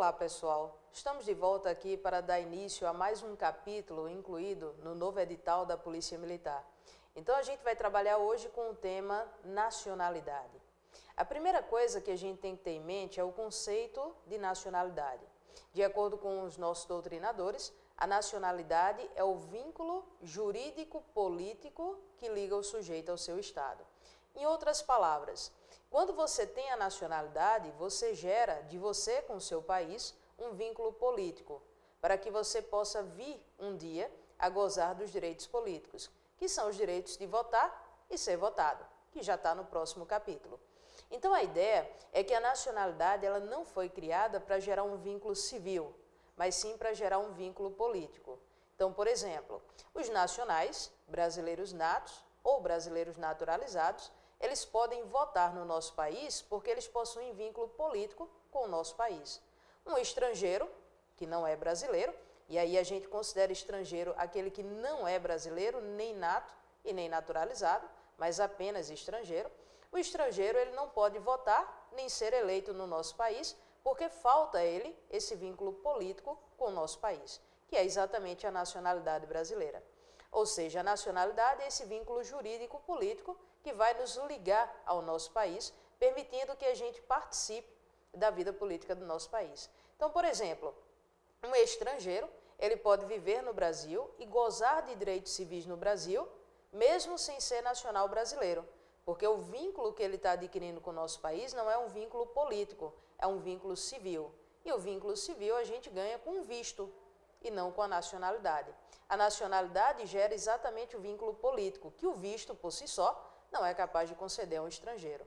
Olá pessoal, estamos de volta aqui para dar início a mais um capítulo incluído no novo edital da Polícia Militar. Então a gente vai trabalhar hoje com o tema nacionalidade. A primeira coisa que a gente tem que ter em mente é o conceito de nacionalidade. De acordo com os nossos doutrinadores, a nacionalidade é o vínculo jurídico-político que liga o sujeito ao seu Estado. Em outras palavras, quando você tem a nacionalidade, você gera de você com o seu país um vínculo político, para que você possa vir um dia a gozar dos direitos políticos, que são os direitos de votar e ser votado, que já está no próximo capítulo. Então a ideia é que a nacionalidade ela não foi criada para gerar um vínculo civil, mas sim para gerar um vínculo político. Então, por exemplo, os nacionais, brasileiros natos ou brasileiros naturalizados, eles podem votar no nosso país porque eles possuem vínculo político com o nosso país. Um estrangeiro, que não é brasileiro, e aí a gente considera estrangeiro aquele que não é brasileiro, nem nato e nem naturalizado, mas apenas estrangeiro. O estrangeiro ele não pode votar nem ser eleito no nosso país porque falta a ele esse vínculo político com o nosso país, que é exatamente a nacionalidade brasileira. Ou seja, a nacionalidade é esse vínculo jurídico-político que vai nos ligar ao nosso país, permitindo que a gente participe da vida política do nosso país. Então, por exemplo, um estrangeiro, ele pode viver no Brasil e gozar de direitos civis no Brasil, mesmo sem ser nacional brasileiro, porque o vínculo que ele está adquirindo com o nosso país não é um vínculo político, é um vínculo civil. E o vínculo civil a gente ganha com visto e não com a nacionalidade. A nacionalidade gera exatamente o vínculo político, que o visto, por si só, não é capaz de conceder a um estrangeiro.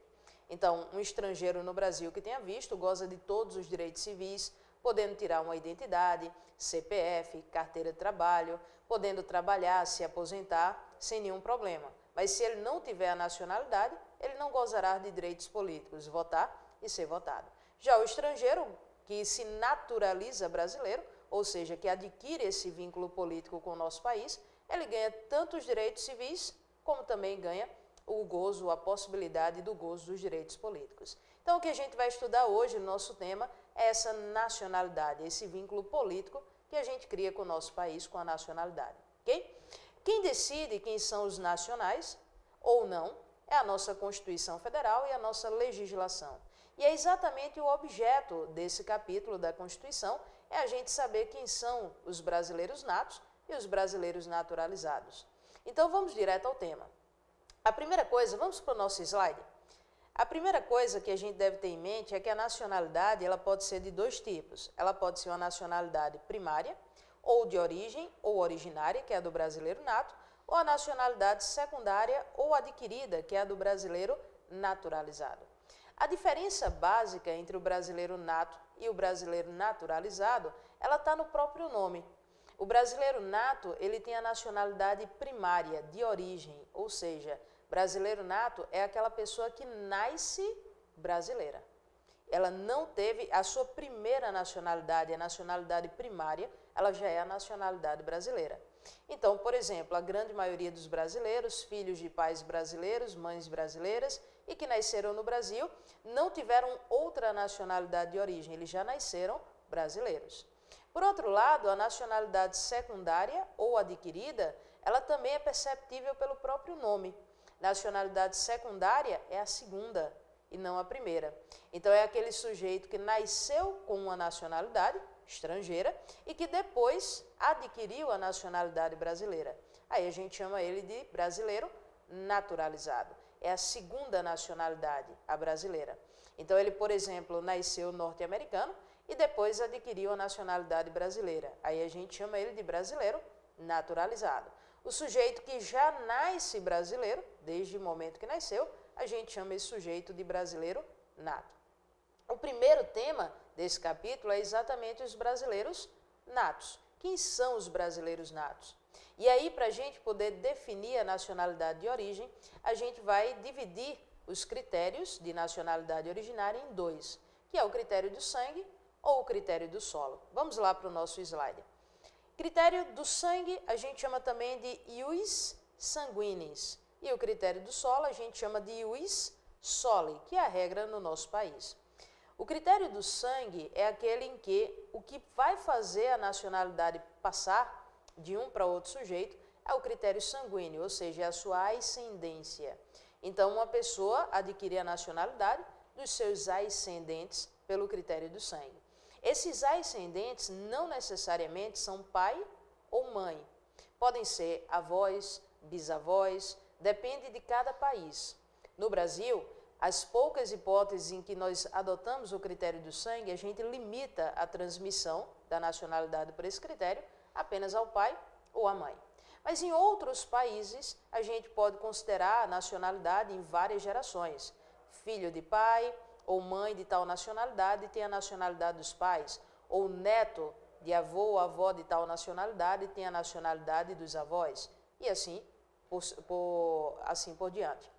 Então, um estrangeiro no Brasil que tenha visto goza de todos os direitos civis, podendo tirar uma identidade, CPF, carteira de trabalho, podendo trabalhar, se aposentar, sem nenhum problema. Mas se ele não tiver a nacionalidade, ele não gozará de direitos políticos, votar e ser votado. Já o estrangeiro que se naturaliza brasileiro, ou seja, que adquire esse vínculo político com o nosso país, ele ganha tanto os direitos civis, como também ganha o gozo, a possibilidade do gozo dos direitos políticos. Então, o que a gente vai estudar hoje no nosso tema é essa nacionalidade, esse vínculo político que a gente cria com o nosso país, com a nacionalidade, ok? Quem decide quem são os nacionais ou não é a nossa Constituição Federal e a nossa legislação. E é exatamente o objeto desse capítulo da Constituição, é a gente saber quem são os brasileiros natos e os brasileiros naturalizados. Então, vamos direto ao tema. A primeira coisa, vamos para o nosso slide? A primeira coisa que a gente deve ter em mente é que a nacionalidade ela pode ser de dois tipos. Ela pode ser uma nacionalidade primária, ou de origem, ou originária, que é a do brasileiro nato, ou a nacionalidade secundária ou adquirida, que é a do brasileiro naturalizado. A diferença básica entre o brasileiro nato e o brasileiro naturalizado, ela está no próprio nome. O brasileiro nato, ele tem a nacionalidade primária, de origem, ou seja, brasileiro nato é aquela pessoa que nasce brasileira. Ela não teve a sua primeira nacionalidade, a nacionalidade primária, ela já é a nacionalidade brasileira. Então, por exemplo, a grande maioria dos brasileiros, filhos de pais brasileiros, mães brasileiras e que nasceram no Brasil, não tiveram outra nacionalidade de origem, eles já nasceram brasileiros. Por outro lado, a nacionalidade secundária ou adquirida, ela também é perceptível pelo próprio nome. Nacionalidade secundária é a segunda e não a primeira. Então, é aquele sujeito que nasceu com uma nacionalidade estrangeira e que depois adquiriu a nacionalidade brasileira. Aí a gente chama ele de brasileiro naturalizado. É a segunda nacionalidade, a brasileira. Então, ele, por exemplo, nasceu norte-americano e depois adquiriu a nacionalidade brasileira. Aí a gente chama ele de brasileiro naturalizado. O sujeito que já nasce brasileiro, desde o momento que nasceu, a gente chama esse sujeito de brasileiro nato. O primeiro tema desse capítulo é exatamente os brasileiros natos. Quem são os brasileiros natos? E aí, para a gente poder definir a nacionalidade de origem, a gente vai dividir os critérios de nacionalidade originária em dois, que é o critério do sangue ou o critério do solo. Vamos lá para o nosso slide. Critério do sangue a gente chama também de ius sanguinis. E o critério do solo a gente chama de ius soli, que é a regra no nosso país. O critério do sangue é aquele em que o que vai fazer a nacionalidade passar de um para outro sujeito é o critério sanguíneo, ou seja, é a sua ascendência. Então, uma pessoa adquire a nacionalidade dos seus ascendentes pelo critério do sangue. Esses ascendentes não necessariamente são pai ou mãe. Podem ser avós, bisavós, depende de cada país. No Brasil, as poucas hipóteses em que nós adotamos o critério do sangue, a gente limita a transmissão da nacionalidade por esse critério apenas ao pai ou à mãe. Mas em outros países, a gente pode considerar a nacionalidade em várias gerações. Filho de pai ou mãe de tal nacionalidade tem a nacionalidade dos pais, ou neto de avô ou avó de tal nacionalidade tem a nacionalidade dos avós, e assim por diante.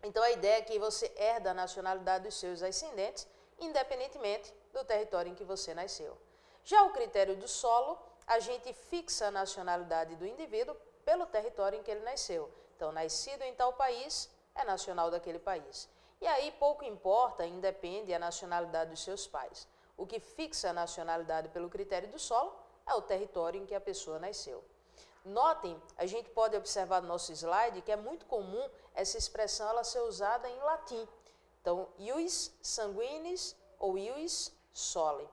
Então, a ideia é que você herda a nacionalidade dos seus ascendentes, independentemente do território em que você nasceu. Já o critério do solo, a gente fixa a nacionalidade do indivíduo pelo território em que ele nasceu. Então, nascido em tal país, é nacional daquele país. E aí, pouco importa, independe a nacionalidade dos seus pais. O que fixa a nacionalidade pelo critério do solo é o território em que a pessoa nasceu. Notem, a gente pode observar no nosso slide que é muito comum essa expressão ela ser usada em latim. Então, ius sanguinis ou ius soli.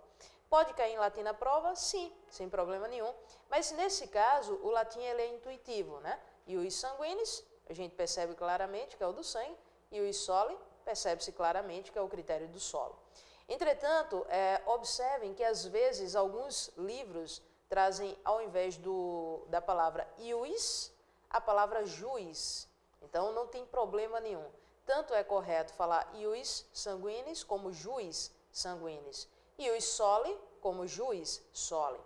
Pode cair em latim na prova? Sim, sem problema nenhum. Mas nesse caso, o latim ele é intuitivo, né? Ius sanguinis, a gente percebe claramente que é o do sangue, e ius soli, percebe-se claramente que é o critério do solo. Entretanto, observem que às vezes alguns livros trazem, ao invés da palavra ius, a palavra juiz. Então, não tem problema nenhum. Tanto é correto falar ius sanguinis como juiz sanguinis. Ius soli como juiz soli.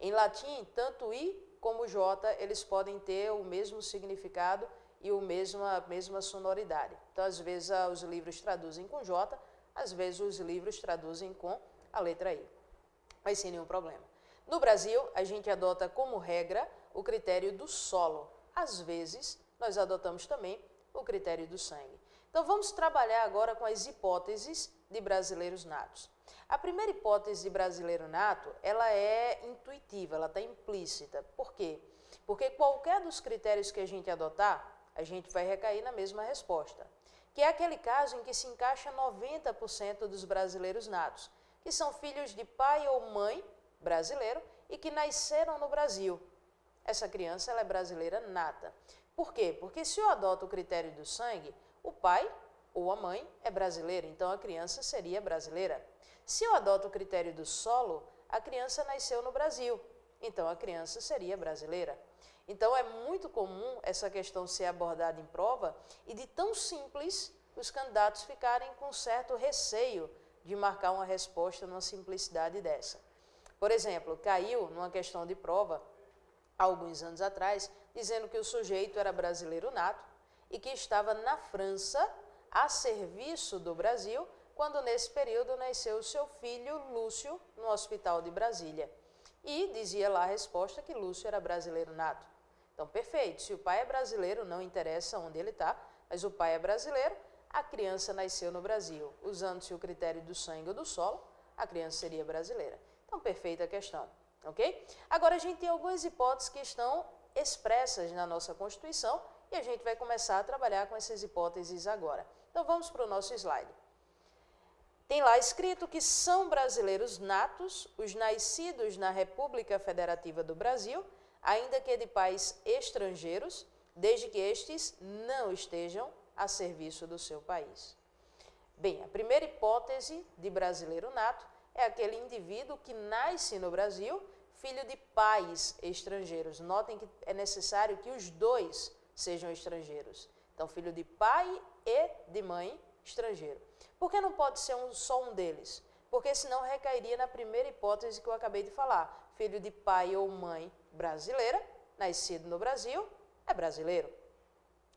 Em latim, tanto i como j, eles podem ter o mesmo significado e a mesma sonoridade. Então, às vezes, os livros traduzem com j, às vezes os livros traduzem com a letra i. Mas sem nenhum problema. No Brasil, a gente adota como regra o critério do solo. Às vezes, nós adotamos também o critério do sangue. Então, vamos trabalhar agora com as hipóteses de brasileiros natos. A primeira hipótese de brasileiro nato, ela é intuitiva, ela está implícita. Por quê? Porque qualquer dos critérios que a gente adotar, a gente vai recair na mesma resposta. Que é aquele caso em que se encaixa 90% dos brasileiros natos, que são filhos de pai ou mãe brasileiro e que nasceram no Brasil. Essa criança ela é brasileira nata. Por quê? Porque se eu adoto o critério do sangue, o pai ou a mãe é brasileiro, então a criança seria brasileira. Se eu adoto o critério do solo, a criança nasceu no Brasil, então a criança seria brasileira. Então é muito comum essa questão ser abordada em prova e de tão simples os candidatos ficarem com certo receio de marcar uma resposta numa simplicidade dessa. Por exemplo, caiu numa questão de prova, há alguns anos atrás, dizendo que o sujeito era brasileiro nato e que estava na França a serviço do Brasil, quando nesse período nasceu o seu filho Lúcio no hospital de Brasília. E dizia lá a resposta que Lúcio era brasileiro nato. Então, perfeito, se o pai é brasileiro, não interessa onde ele está, mas o pai é brasileiro, a criança nasceu no Brasil. Usando-se o critério do sangue ou do solo, a criança seria brasileira. Então, perfeita a questão, ok? Agora, a gente tem algumas hipóteses que estão expressas na nossa Constituição e a gente vai começar a trabalhar com essas hipóteses agora. Então, vamos para o nosso slide. Tem lá escrito que são brasileiros natos os nascidos na República Federativa do Brasil, ainda que de pais estrangeiros, desde que estes não estejam a serviço do seu país. Bem, a primeira hipótese de brasileiro nato é aquele indivíduo que nasce no Brasil, filho de pais estrangeiros. Notem que é necessário que os dois sejam estrangeiros. Então, filho de pai e de mãe estrangeiro. Por que não pode ser só um deles? Porque senão recairia na primeira hipótese que eu acabei de falar. Filho de pai ou mãe brasileira, nascido no Brasil, é brasileiro.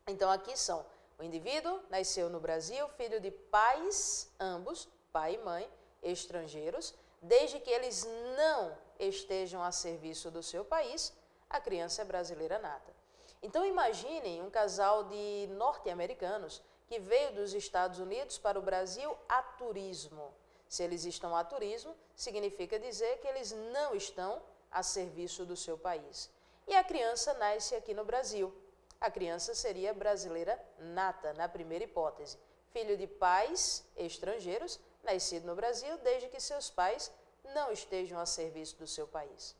Então, aqui são o indivíduo nasceu no Brasil, filho de pais, ambos, pai e mãe, estrangeiros, desde que eles não estejam a serviço do seu país, a criança é brasileira nata. Então, imaginem um casal de norte-americanos que veio dos Estados Unidos para o Brasil a turismo. Se eles estão a turismo, significa dizer que eles não estão a serviço do seu país. E a criança nasce aqui no Brasil. A criança seria brasileira nata, na primeira hipótese. Filho de pais estrangeiros, nascido no Brasil, desde que seus pais não estejam a serviço do seu país.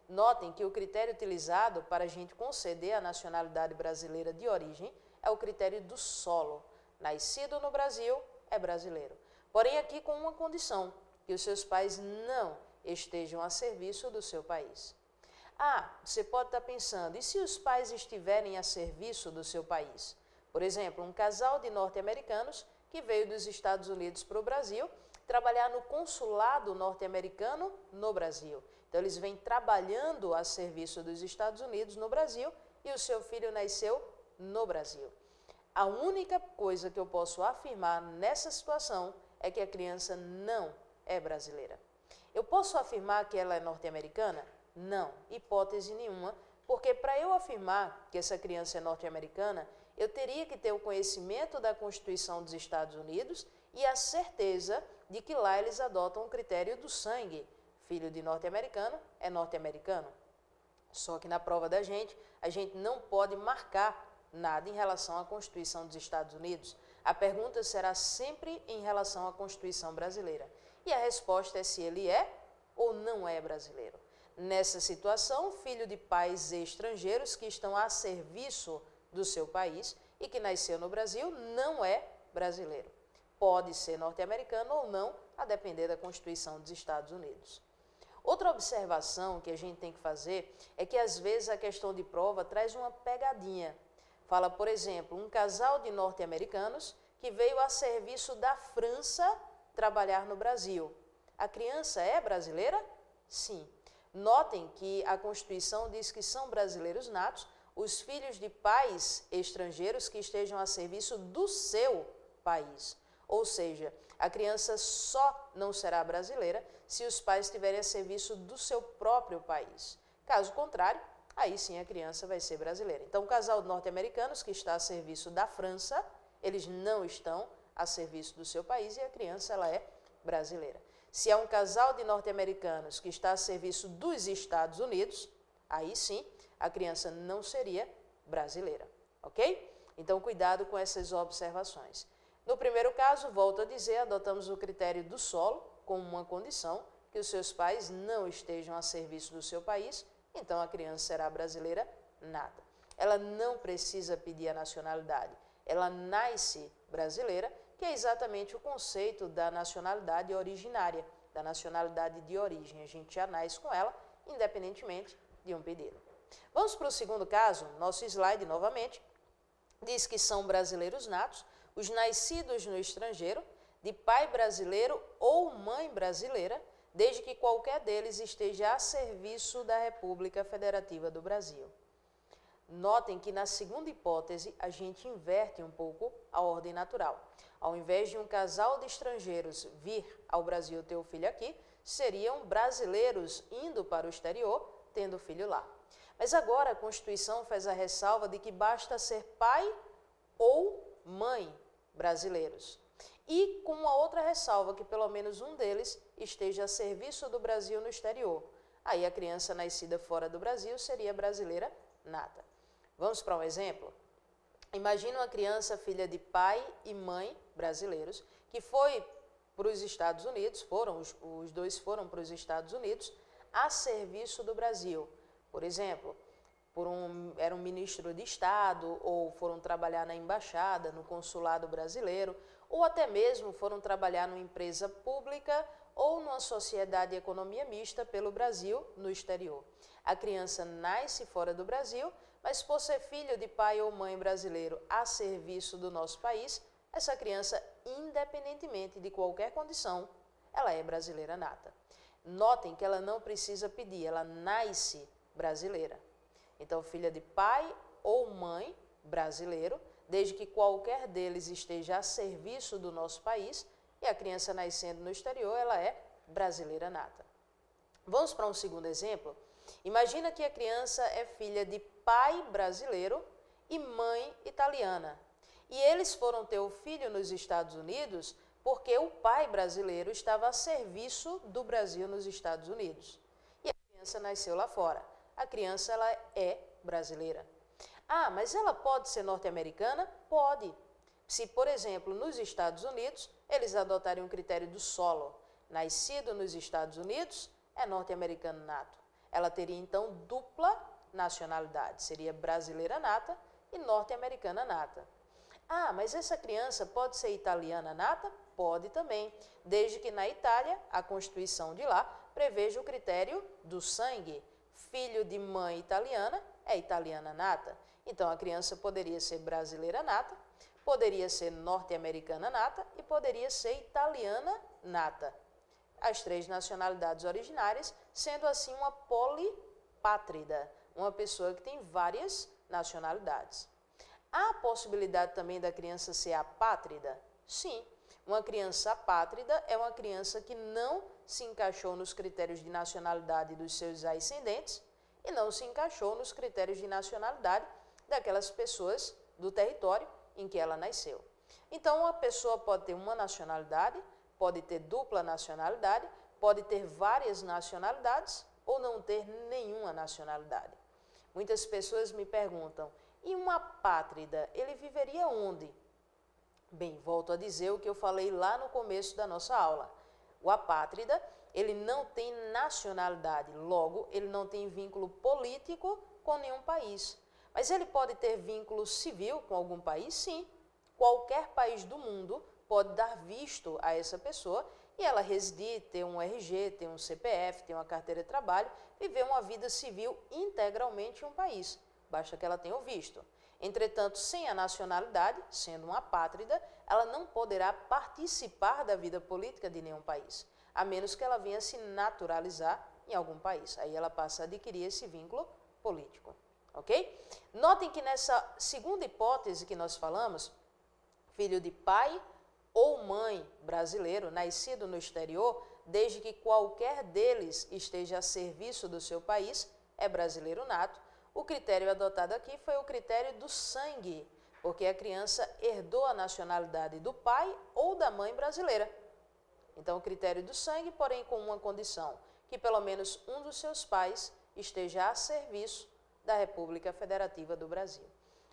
Notem que o critério utilizado para a gente conceder a nacionalidade brasileira de origem é o critério do solo. Nascido no Brasil, é brasileiro. Porém, aqui com uma condição, que os seus pais não estejam a serviço do seu país. Ah, você pode estar pensando, e se os pais estiverem a serviço do seu país? Por exemplo, um casal de norte-americanos que veio dos Estados Unidos para o Brasil trabalhar no consulado norte-americano no Brasil. Então, eles vêm trabalhando a serviço dos Estados Unidos no Brasil e o seu filho nasceu no Brasil. A única coisa que eu posso afirmar nessa situação é que a criança não é brasileira. Eu posso afirmar que ela é norte-americana? Não, hipótese nenhuma, porque para eu afirmar que essa criança é norte-americana, eu teria que ter o conhecimento da Constituição dos Estados Unidos e a certeza de que lá eles adotam o critério do sangue. Filho de norte-americano é norte-americano. Só que na prova da gente, a gente não pode marcar nada em relação à Constituição dos Estados Unidos. A pergunta será sempre em relação à Constituição brasileira. E a resposta é se ele é ou não é brasileiro. Nessa situação, filho de pais estrangeiros que estão a serviço do seu país e que nasceu no Brasil, não é brasileiro. Pode ser norte-americano ou não, a depender da Constituição dos Estados Unidos. Outra observação que a gente tem que fazer é que às vezes a questão de prova traz uma pegadinha. Fala, por exemplo, um casal de norte-americanos que veio a serviço da França trabalhar no Brasil. A criança é brasileira? Sim. Notem que a Constituição diz que são brasileiros natos os filhos de pais estrangeiros que estejam a serviço do seu país. Ou seja, a criança só não será brasileira se os pais estiverem a serviço do seu próprio país. Caso contrário, aí sim a criança vai ser brasileira. Então, o casal de norte-americanos que está a serviço da França, eles não estão a serviço do seu país e a criança ela é brasileira. Se é um casal de norte-americanos que está a serviço dos Estados Unidos, aí sim a criança não seria brasileira, ok? Então, cuidado com essas observações. No primeiro caso, volto a dizer, adotamos o critério do solo como uma condição que os seus pais não estejam a serviço do seu país, então a criança será brasileira nata. Ela não precisa pedir a nacionalidade, ela nasce brasileira, que é exatamente o conceito da nacionalidade originária, da nacionalidade de origem. A gente já nasce com ela, independentemente de um pedido. Vamos para o segundo caso, nosso slide novamente, diz que são brasileiros natos, os nascidos no estrangeiro, de pai brasileiro ou mãe brasileira, desde que qualquer deles esteja a serviço da República Federativa do Brasil. Notem que na segunda hipótese a gente inverte um pouco a ordem natural. Ao invés de um casal de estrangeiros vir ao Brasil ter o filho aqui, seriam brasileiros indo para o exterior, tendo o filho lá. Mas agora a Constituição faz a ressalva de que basta ser pai ou mãe brasileiros. E com uma outra ressalva, que pelo menos um deles esteja a serviço do Brasil no exterior. Aí a criança nascida fora do Brasil seria brasileira nata. Vamos para um exemplo? Imagina uma criança filha de pai e mãe brasileiros que foi para os Estados Unidos, os dois foram para os Estados Unidos a serviço do Brasil. Por exemplo, era um ministro de Estado, ou foram trabalhar na embaixada, no consulado brasileiro, ou até mesmo foram trabalhar numa empresa pública ou numa sociedade de economia mista pelo Brasil no exterior. A criança nasce fora do Brasil, mas por ser filho de pai ou mãe brasileiro a serviço do nosso país, essa criança, independentemente de qualquer condição, ela é brasileira nata. Notem que ela não precisa pedir, ela nasce brasileira. Então, filha de pai ou mãe brasileiro, desde que qualquer deles esteja a serviço do nosso país, e a criança nascendo no exterior, ela é brasileira nata. Vamos para um segundo exemplo? Imagina que a criança é filha de pai brasileiro e mãe italiana. E eles foram ter o filho nos Estados Unidos porque o pai brasileiro estava a serviço do Brasil nos Estados Unidos. E a criança nasceu lá fora. A criança, ela é brasileira. Ah, mas ela pode ser norte-americana? Pode. Se, por exemplo, nos Estados Unidos, eles adotarem um critério do solo. Nascido nos Estados Unidos, é norte-americano nato. Ela teria, então, dupla nacionalidade. Seria brasileira nata e norte-americana nata. Ah, mas essa criança pode ser italiana nata? Pode também, desde que na Itália, a Constituição de lá preveja o critério do sangue. Filho de mãe italiana é italiana nata. Então, a criança poderia ser brasileira nata, poderia ser norte-americana nata e poderia ser italiana nata. As 3 nacionalidades originárias, sendo assim uma polipátrida, uma pessoa que tem várias nacionalidades. Há a possibilidade também da criança ser apátrida? Sim. Uma criança apátrida é uma criança que não se encaixou nos critérios de nacionalidade dos seus ascendentes e não se encaixou nos critérios de nacionalidade daquelas pessoas do território em que ela nasceu. Então, uma pessoa pode ter uma nacionalidade, pode ter dupla nacionalidade, pode ter várias nacionalidades ou não ter nenhuma nacionalidade. Muitas pessoas me perguntam, e um apátrida, ele viveria onde? Bem, volto a dizer o que eu falei lá no começo da nossa aula. O apátrida, ele não tem nacionalidade, logo, ele não tem vínculo político com nenhum país. Mas ele pode ter vínculo civil com algum país? Sim. Qualquer país do mundo pode dar visto a essa pessoa e ela residir, ter um RG, ter um CPF, ter uma carteira de trabalho, viver uma vida civil integralmente em um país. Basta que ela tenha o visto. Entretanto, sem a nacionalidade, sendo uma apátrida, ela não poderá participar da vida política de nenhum país, a menos que ela venha se naturalizar em algum país. Aí ela passa a adquirir esse vínculo político, ok? Notem que nessa segunda hipótese que nós falamos, filho de pai ou mãe brasileiro, nascido no exterior, desde que qualquer deles esteja a serviço do seu país, é brasileiro nato. O critério adotado aqui foi o critério do sangue, porque a criança herdou a nacionalidade do pai ou da mãe brasileira. Então, o critério do sangue, porém com uma condição, que pelo menos um dos seus pais esteja a serviço da República Federativa do Brasil.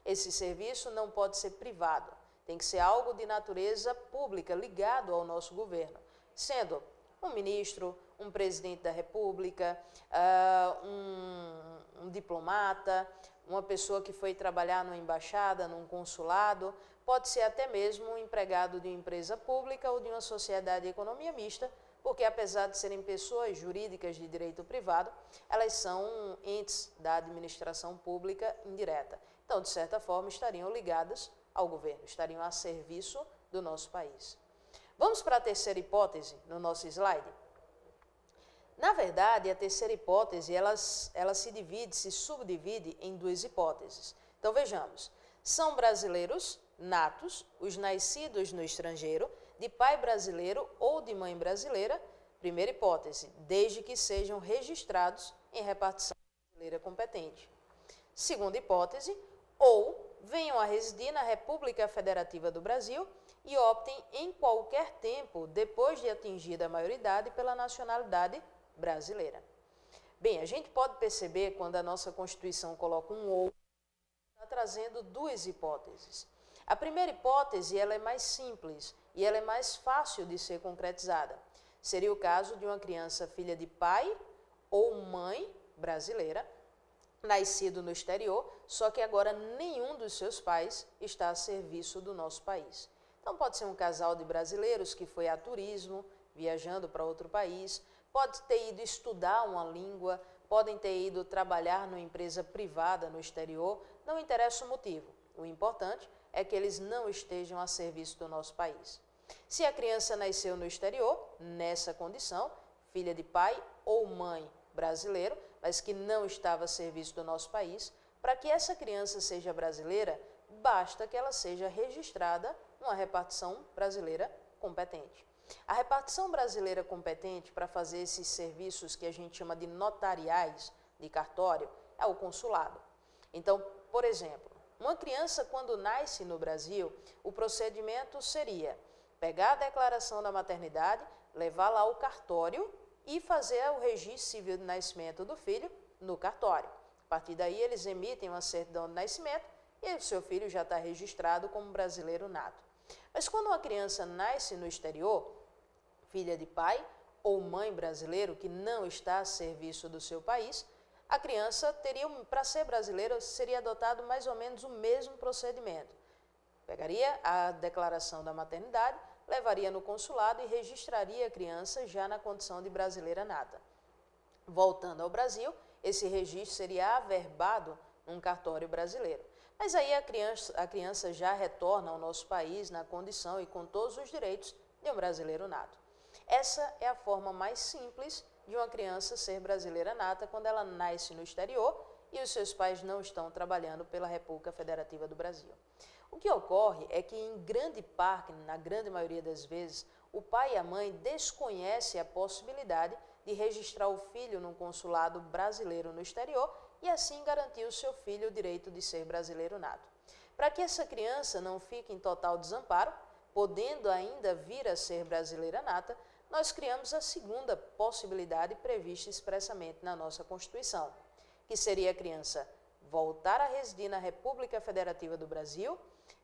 Esse serviço não pode ser privado, tem que ser algo de natureza pública, ligado ao nosso governo, sendo um ministro, um presidente da República, um diplomata, uma pessoa que foi trabalhar numa embaixada, num consulado, pode ser até mesmo um empregado de uma empresa pública ou de uma sociedade de economia mista, porque apesar de serem pessoas jurídicas de direito privado, elas são entes da administração pública indireta. Então, de certa forma, estariam ligadas ao governo, estariam a serviço do nosso país. Vamos para a terceira hipótese no nosso slide? Na verdade, a terceira hipótese, ela se subdivide em 2 hipóteses. Então, vejamos. São brasileiros natos, os nascidos no estrangeiro, de pai brasileiro ou de mãe brasileira, primeira hipótese, desde que sejam registrados em repartição brasileira competente. Segunda hipótese, ou venham a residir na República Federativa do Brasil e optem em qualquer tempo, depois de atingida a maioridade, pela nacionalidade brasileira. Bem, a gente pode perceber quando a nossa Constituição coloca um ou, está trazendo 2 hipóteses. A primeira hipótese, ela é mais simples e ela é mais fácil de ser concretizada. Seria o caso de uma criança filha de pai ou mãe brasileira, nascido no exterior, só que agora nenhum dos seus pais está a serviço do nosso país. Então pode ser um casal de brasileiros que foi a turismo, viajando para outro país, pode ter ido estudar uma língua, podem ter ido trabalhar numa empresa privada no exterior, não interessa o motivo. O importante é que eles não estejam a serviço do nosso país. Se a criança nasceu no exterior, nessa condição, filha de pai ou mãe brasileiro, mas que não estava a serviço do nosso país, para que essa criança seja brasileira, basta que ela seja registrada numa repartição brasileira competente. A repartição brasileira competente para fazer esses serviços que a gente chama de notariais de cartório é o consulado. Então, por exemplo, uma criança quando nasce no Brasil, o procedimento seria pegar a declaração da maternidade, levar lá ao cartório e fazer o registro civil de nascimento do filho no cartório. A partir daí, eles emitem uma certidão de nascimento e o seu filho já está registrado como brasileiro nato. Mas quando uma criança nasce no exterior, filha de pai ou mãe brasileiro que não está a serviço do seu país, a criança teria, para ser brasileira, seria adotado mais ou menos o mesmo procedimento. Pegaria a declaração da maternidade, levaria no consulado e registraria a criança já na condição de brasileira nata. Voltando ao Brasil, esse registro seria averbado num cartório brasileiro. Mas aí a criança já retorna ao nosso país na condição e com todos os direitos de um brasileiro nato. Essa é a forma mais simples de uma criança ser brasileira nata quando ela nasce no exterior e os seus pais não estão trabalhando pela República Federativa do Brasil. O que ocorre é que em grande parte, na grande maioria das vezes, o pai e a mãe desconhecem a possibilidade de registrar o filho num consulado brasileiro no exterior e assim garantir ao seu filho o direito de ser brasileiro nato. Para que essa criança não fique em total desamparo, podendo ainda vir a ser brasileira nata, nós criamos a segunda possibilidade prevista expressamente na nossa Constituição, que seria a criança voltar a residir na República Federativa do Brasil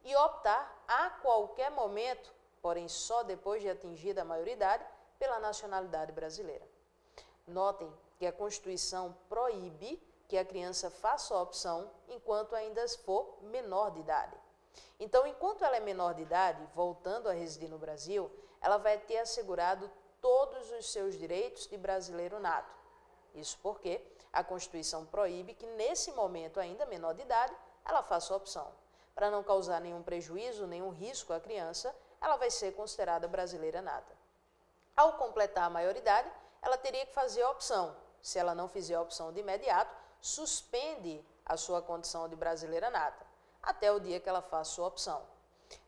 e optar a qualquer momento, porém só depois de atingida a maioridade, pela nacionalidade brasileira. Notem que a Constituição proíbe que a criança faça a opção enquanto ainda for menor de idade. Então, enquanto ela é menor de idade, voltando a residir no Brasil, ela vai ter assegurado todos os seus direitos de brasileiro nato. Isso porque a Constituição proíbe que, nesse momento ainda menor de idade, ela faça a opção. Para não causar nenhum prejuízo, nenhum risco à criança, ela vai ser considerada brasileira nata. Ao completar a maioridade, ela teria que fazer a opção. Se ela não fizer a opção de imediato, suspende a sua condição de brasileira nata, até o dia que ela faça sua opção.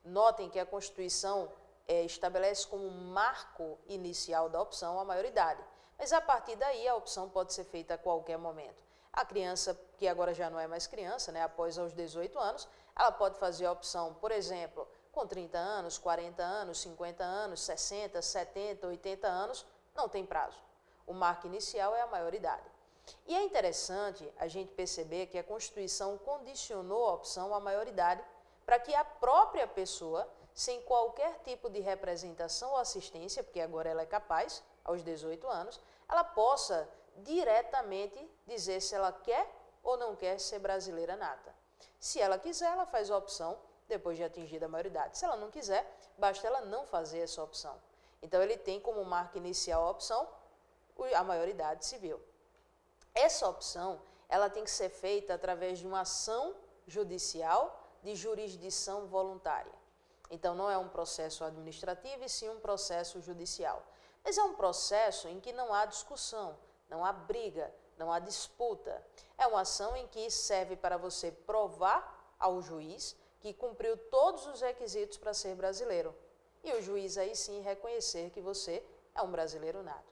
Notem que a Constituição estabelece como marco inicial da opção a maioridade, mas a partir daí a opção pode ser feita a qualquer momento. A criança, que agora já não é mais criança, após aos 18 anos, ela pode fazer a opção, por exemplo, com 30 anos, 40 anos, 50 anos, 60, 70, 80 anos, não tem prazo. O marco inicial é a maioridade. E é interessante a gente perceber que a Constituição condicionou a opção à maioridade para que a própria pessoa, sem qualquer tipo de representação ou assistência, porque agora ela é capaz, aos 18 anos, ela possa diretamente dizer se ela quer ou não quer ser brasileira nata. Se ela quiser, ela faz a opção depois de atingida a maioridade. Se ela não quiser, basta ela não fazer essa opção. Então, ele tem como marca inicial a opção a maioridade civil. Essa opção, ela tem que ser feita através de uma ação judicial de jurisdição voluntária. Então, não é um processo administrativo, e sim um processo judicial. Mas é um processo em que não há discussão, não há briga, não há disputa. É uma ação em que serve para você provar ao juiz que cumpriu todos os requisitos para ser brasileiro. E o juiz aí sim reconhecer que você é um brasileiro nato.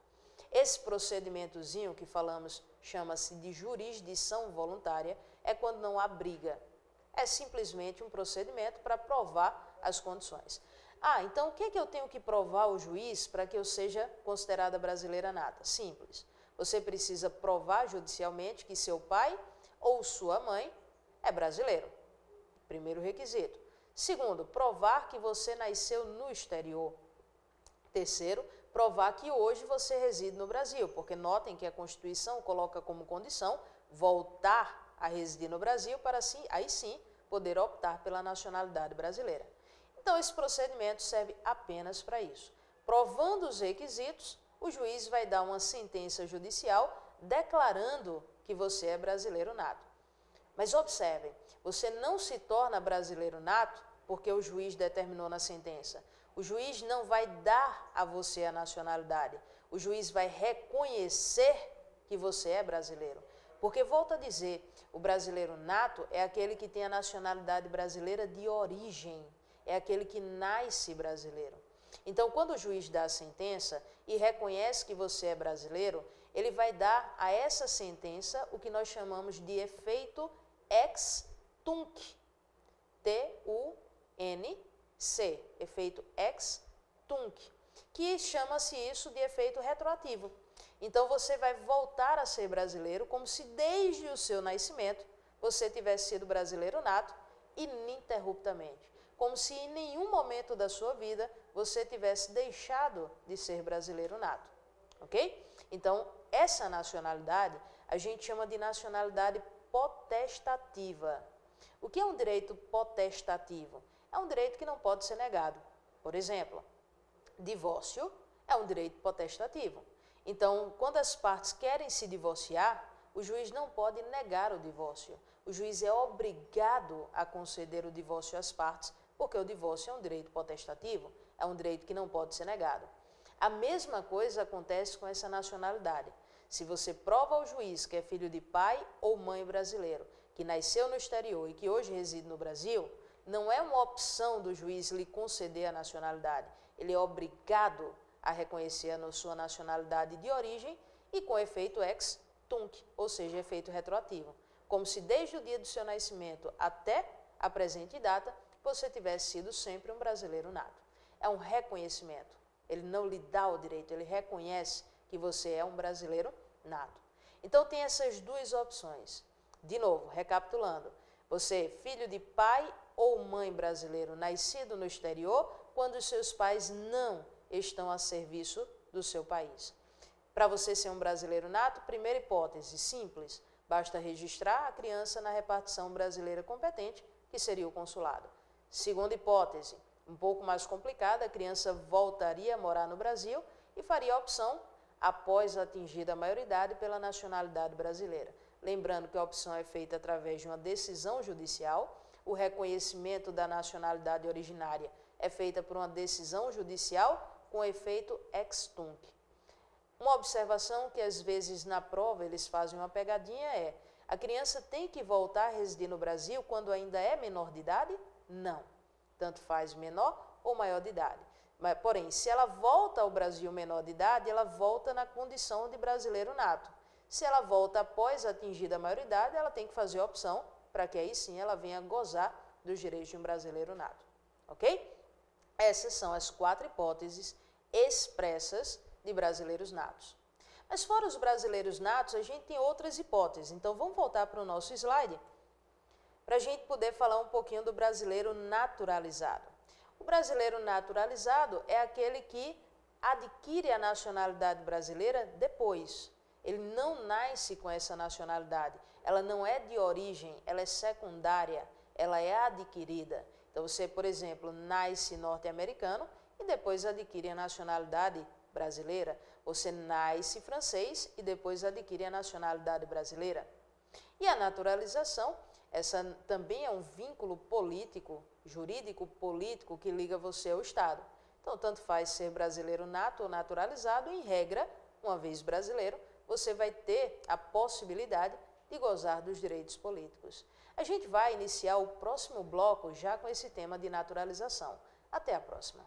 Esse procedimentozinho que falamos chama-se de jurisdição voluntária, é quando não há briga. É simplesmente um procedimento para provar as condições. Então o que é que eu tenho que provar ao juiz para que eu seja considerada brasileira nata? Simples. Você precisa provar judicialmente que seu pai ou sua mãe é brasileiro. Primeiro requisito. Segundo, provar que você nasceu no exterior. Terceiro, provar que hoje você reside no Brasil, porque notem que a Constituição coloca como condição voltar a residir no Brasil para assim, aí sim poder optar pela nacionalidade brasileira. Então, esse procedimento serve apenas para isso. Provando os requisitos, o juiz vai dar uma sentença judicial declarando que você é brasileiro nato. Mas observem, você não se torna brasileiro nato porque o juiz determinou na sentença. O juiz não vai dar a você a nacionalidade. O juiz vai reconhecer que você é brasileiro. Porque, volto a dizer, o brasileiro nato é aquele que tem a nacionalidade brasileira de origem. É aquele que nasce brasileiro. Então, quando o juiz dá a sentença e reconhece que você é brasileiro, ele vai dar a essa sentença o que nós chamamos de efeito ex tunc. T-U-N-C, efeito ex tunc, que chama-se isso de efeito retroativo. Então você vai voltar a ser brasileiro como se desde o seu nascimento você tivesse sido brasileiro nato ininterruptamente, como se em nenhum momento da sua vida você tivesse deixado de ser brasileiro nato, ok? Então essa nacionalidade a gente chama de nacionalidade potestativa. O que é um direito potestativo? É um direito que não pode ser negado. Por exemplo, divórcio é um direito potestativo. Então, quando as partes querem se divorciar, o juiz não pode negar o divórcio. O juiz é obrigado a conceder o divórcio às partes, porque o divórcio é um direito potestativo, é um direito que não pode ser negado. A mesma coisa acontece com essa nacionalidade. Se você prova ao juiz que é filho de pai ou mãe brasileiro, que nasceu no exterior e que hoje reside no Brasil, não é uma opção do juiz lhe conceder a nacionalidade. Ele é obrigado a reconhecer a sua nacionalidade de origem e com efeito ex tunc, ou seja, efeito retroativo. Como se desde o dia do seu nascimento até a presente data, você tivesse sido sempre um brasileiro nato. É um reconhecimento. Ele não lhe dá o direito, ele reconhece que você é um brasileiro nato. Então tem essas duas opções. De novo, recapitulando, você é filho de pai ou mãe brasileiro nascido no exterior quando os seus pais não estão a serviço do seu país. Para você ser um brasileiro nato, primeira hipótese, simples, basta registrar a criança na repartição brasileira competente, que seria o consulado. Segunda hipótese, um pouco mais complicada, a criança voltaria a morar no Brasil e faria a opção, após atingida a maioridade, pela nacionalidade brasileira. Lembrando que a opção é feita através de uma decisão judicial, o reconhecimento da nacionalidade originária é feita por uma decisão judicial com efeito ex tunc. Uma observação que às vezes na prova eles fazem uma pegadinha é: a criança tem que voltar a residir no Brasil quando ainda é menor de idade? Não. Tanto faz menor ou maior de idade. Mas, porém, se ela volta ao Brasil menor de idade, ela volta na condição de brasileiro nato. Se ela volta após atingida a maioridade, ela tem que fazer a opção para que aí sim ela venha gozar dos direitos de um brasileiro nato. Ok? Essas são as 4 hipóteses expressas de brasileiros natos. Mas fora os brasileiros natos, a gente tem outras hipóteses. Então vamos voltar para o nosso slide para a gente poder falar um pouquinho do brasileiro naturalizado. O brasileiro naturalizado é aquele que adquire a nacionalidade brasileira depois. Ele não nasce com essa nacionalidade. Ela não é de origem, ela é secundária, ela é adquirida. Então você, por exemplo, nasce norte-americano e depois adquire a nacionalidade brasileira. Você nasce francês e depois adquire a nacionalidade brasileira. E a naturalização, essa também é um vínculo político, jurídico político que liga você ao Estado. Então, tanto faz ser brasileiro nato ou naturalizado, em regra, uma vez brasileiro, você vai ter a possibilidade de gozar dos direitos políticos. A gente vai iniciar o próximo bloco já com esse tema de naturalização. Até a próxima.